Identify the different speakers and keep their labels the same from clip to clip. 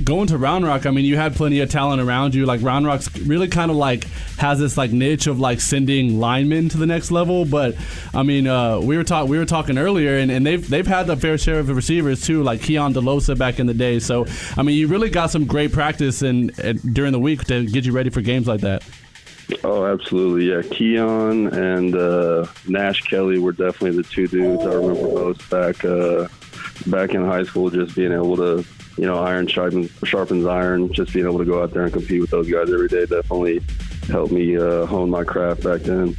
Speaker 1: going to Round Rock, I mean, you had plenty of talent around you. Like, Round Rock's really kind of like has this like niche of like sending linemen to the next level. But I mean, we were talking earlier, and they've had a fair share of the receivers too, like Keon DeLosa back in the day. So I mean, you really got some great practice and during the week to get you ready for games like that.
Speaker 2: Oh, absolutely, yeah. Keon and Nash Kelly were definitely the two dudes I remember most back in high school. Just being able to, iron sharpens iron. Just being able to go out there and compete with those guys every day definitely helped me hone my craft back then.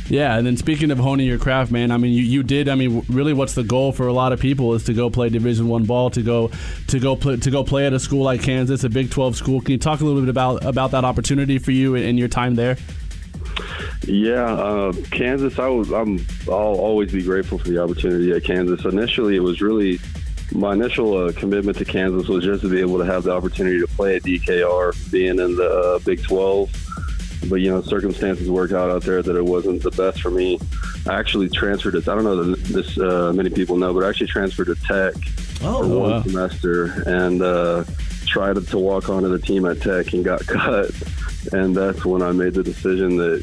Speaker 1: Yeah, and then speaking of honing your craft, man, I mean, you did. I mean, really, what's the goal for a lot of people is to go play Division I ball, to go play at a school like Kansas, a Big 12 school. Can you talk a little bit about that opportunity for you and your time there?
Speaker 2: Yeah, Kansas. I'll always be grateful for the opportunity at Kansas. Initially, it was really my initial commitment to Kansas was just to be able to have the opportunity to play at DKR, being in the Big 12. But, circumstances worked out there that it wasn't the best for me. I actually transferred it. I don't know that this many people know, but I actually transferred to Tech for one semester and tried to walk onto the team at Tech and got cut. And that's when I made the decision that,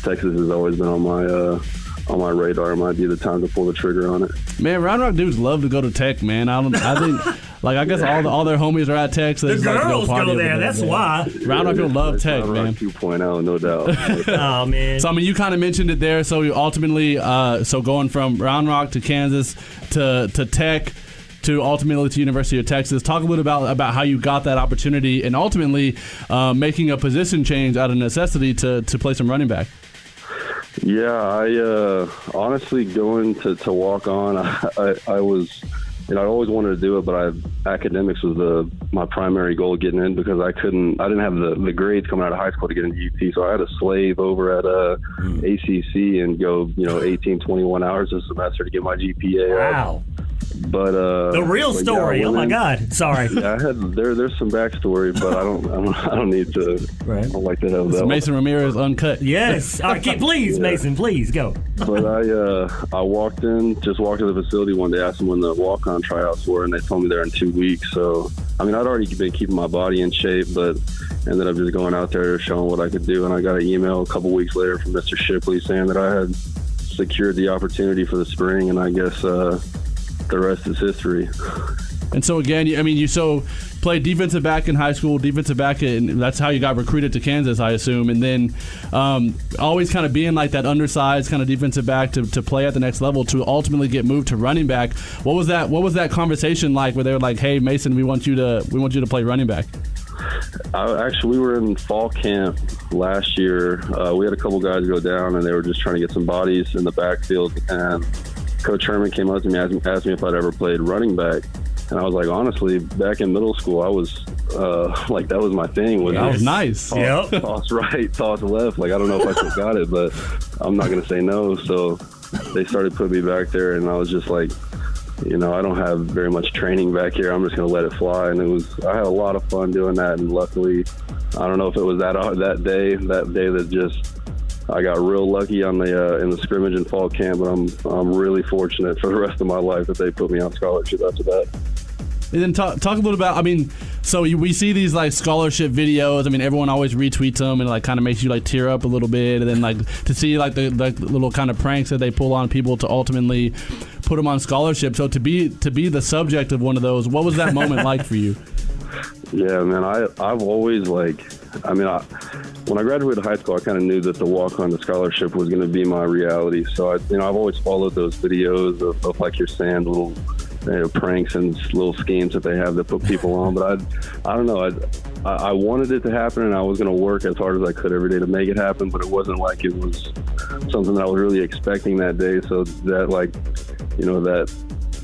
Speaker 2: Texas has always been on my radar. It might be the time to pull the trigger on it.
Speaker 1: Man, Round Rock dudes love to go to Tech, man. I think I guess all their homies are at Tech. So
Speaker 3: the girls go there. That's why.
Speaker 1: Round Rock people love Tech, man.
Speaker 2: Round Rock 2.0, no doubt.
Speaker 3: Oh man.
Speaker 1: So I mean, you kind of mentioned it there. So you ultimately, going from Round Rock to Kansas to Tech, to ultimately to University of Texas. Talk a little about how you got that opportunity and ultimately making a position change out of necessity to play some running back.
Speaker 2: Yeah, I honestly going to walk on. I was, I always wanted to do it, but academics was my primary goal getting in because I didn't have the grades coming out of high school to get into UT, so I had to slave over at ACC and go 18, 21 hours a semester to get my GPA.
Speaker 3: Wow.
Speaker 2: But
Speaker 3: the real story. Oh my God! Sorry.
Speaker 2: Yeah, there's some backstory, but I don't need to. Right. I don't like to have that.
Speaker 1: Mason Ramirez uncut.
Speaker 3: Yes. All right, please, Mason, please go.
Speaker 2: But I walked to the facility one day, asked them when the walk-on tryouts were, and they told me they're in 2 weeks. So I mean, I'd already been keeping my body in shape, but ended up just going out there showing what I could do. And I got an email a couple weeks later from Mr. Shipley saying that I had secured the opportunity for the spring, and I guess. The rest is history.
Speaker 1: And so again, I mean, you played defensive back in high school, and that's how you got recruited to Kansas, I assume. And then always kind of being like that undersized kind of defensive back to play at the next level to ultimately get moved to running back. What was that conversation like? Where they were like, "Hey, Mason, we want you to play running back."
Speaker 2: We were in fall camp last year. We had a couple guys go down, and they were just trying to get some bodies in the backfield. And Coach Herman came up to me, asked me if I'd ever played running back, and I was like, honestly, back in middle school, I was that was my thing.
Speaker 1: That was nice.
Speaker 2: Toss right, toss left. Like I don't know if I still got it, but I'm not going to say no. So they started putting me back there, and I was just like, I don't have very much training back here. I'm just going to let it fly, and I had a lot of fun doing that. And luckily, I don't know if it was that day that just. I got real lucky on in the scrimmage in fall camp, but I'm really fortunate for the rest of my life that they put me on scholarship after that.
Speaker 1: And then talk a little about, I mean, so we see these like scholarship videos. I mean, everyone always retweets them and like kind of makes you like tear up a little bit. And then like to see like the little kind of pranks that they pull on people to ultimately put them on scholarship. So to be the subject of one of those, what was that moment like for you?
Speaker 2: Yeah, man, I've always when I graduated high school, I kind of knew that the walk-on to scholarship was going to be my reality. So I've always followed those videos of like you're saying, little pranks and little schemes that they have that put people on. But I don't know. I wanted it to happen, and I was going to work as hard as I could every day to make it happen. But it wasn't like it was something that I was really expecting that day. So that that.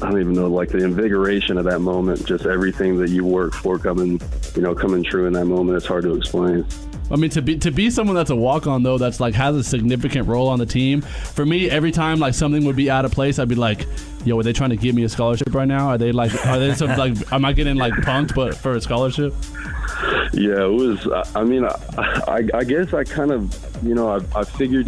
Speaker 2: I don't even know, like the invigoration of that moment, just everything that you work for coming true in that moment. It's hard to explain.
Speaker 1: I mean, to be someone that's a walk-on though, that's like has a significant role on the team. For me, every time like something would be out of place, I'd be like, "Yo, are they trying to give me a scholarship right now? Are they some, like, am I getting like punked but for a scholarship?" Yeah,
Speaker 2: it was. I mean, I guess I kind of, I figured,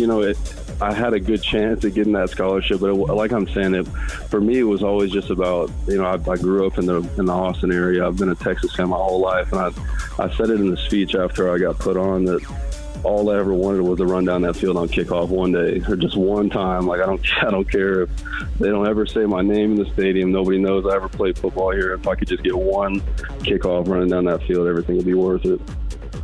Speaker 2: I had a good chance at getting that scholarship, but like I'm saying, for me, it was always just about, I grew up in the Austin area. I've been a Texas fan my whole life, and I said it in the speech after I got put on that all I ever wanted was to run down that field on kickoff one day, or just one time. Like, I don't care if they don't ever say my name in the stadium. Nobody knows I ever played football here. If I could just get one kickoff running down that field, everything would be worth it.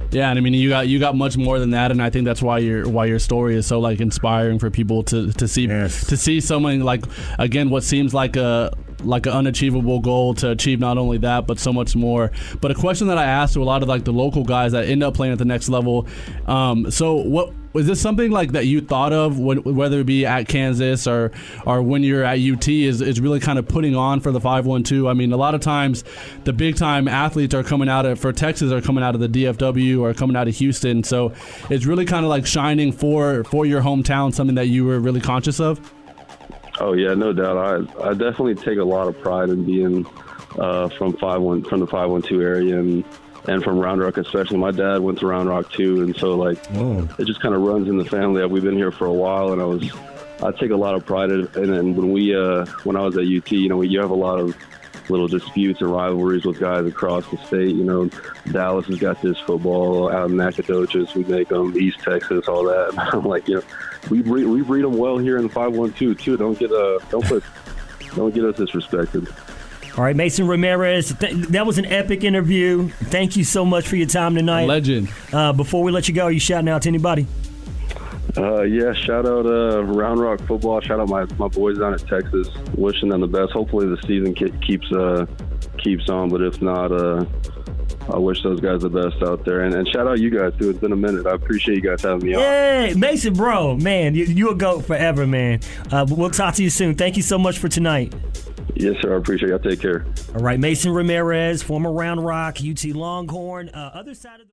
Speaker 1: Yeah, and I mean, you got much more than that, and I think that's why your story is so like inspiring for people to see to see someone like, again, what seems like an unachievable goal to achieve not only that but so much more. But a question that I asked to a lot of like the local guys that end up playing at the next level, so what was this something like that you thought of whether it be at Kansas or when you're at UT is really kind of putting on for the 5-1-2? I mean, a lot of times the big time athletes are coming out for Texas are coming out of the DFW or coming out of Houston, so it's really kind of like shining for your hometown, something that you were really conscious of.
Speaker 2: Oh yeah, no doubt. I definitely take a lot of pride in being from the 512 area and from Round Rock especially. My dad went to Round Rock too, and so it just kind of runs in the family. We've been here for a while, and I take a lot of pride in it. And then when I was at UT, you have a lot of little disputes and rivalries with guys across the state. Dallas has got this football out in Nacogdoches. We make them East Texas, all that. And I'm like, we breed them well here in 512 too. Don't get us disrespected.
Speaker 3: All right, Mason Ramirez, that was an epic interview. Thank you so much for your time tonight.
Speaker 1: Legend.
Speaker 3: Before we let you go, are you shouting out to anybody?
Speaker 2: Yeah, shout out Round Rock football. Shout out my boys down at Texas. Wishing them the best. Hopefully the season keeps on, but if not, I wish those guys the best out there. And shout out you guys, too. It's been a minute. I appreciate you guys having me on.
Speaker 3: Hey, Mason, bro, man, you a GOAT forever, man. We'll talk to you soon. Thank you so much for tonight.
Speaker 2: Yes, sir. I appreciate it. Y'all take care.
Speaker 3: All right, Mason Ramirez, former Round Rock, UT Longhorn. Other side of the